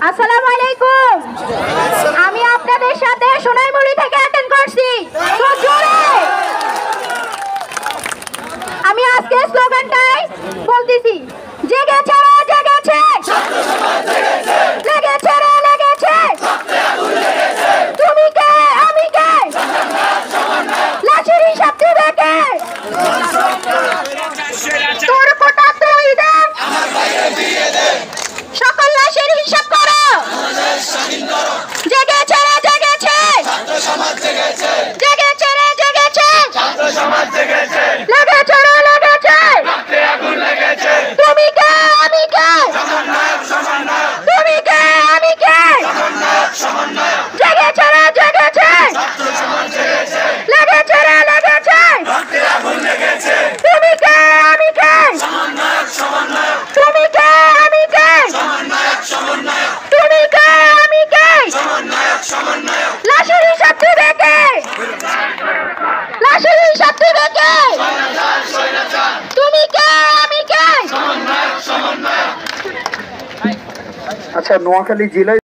আসসালামু আলাইকুম। আমি আপনাদের সাথে সোনাইমুড়ি থেকে অ্যাটেন্ড করছি। তো জোরে আমি আজকে স্লোগানটাই বলতেছি, জেগেছে রে জেগেছে, লেগেছে রে লেগেছে, তুমি কে আমি কে, লাশের হিসাব দিবে কে, তোর কোটা তুই দে, সকল লাশের হিসাব করো, জেগেছে রে জেগেছে, জেগেছে রে জেগেছে, লেগেছে রে লেগেছে, তুমি কে আমি কে, তুমি কে আমি কে, জেগেছে রে জেগেছে, লেগেছে রে লেগেছে, তুমি কে আমি কে, তুমি কে আমি কে, তুমি কে আমি কে, লাশের হিসাব দিবে কে, লাশের হিসাব দিবে কে, তুমি কে আমি কে। আচ্ছা, নোয়াখালী জেলায়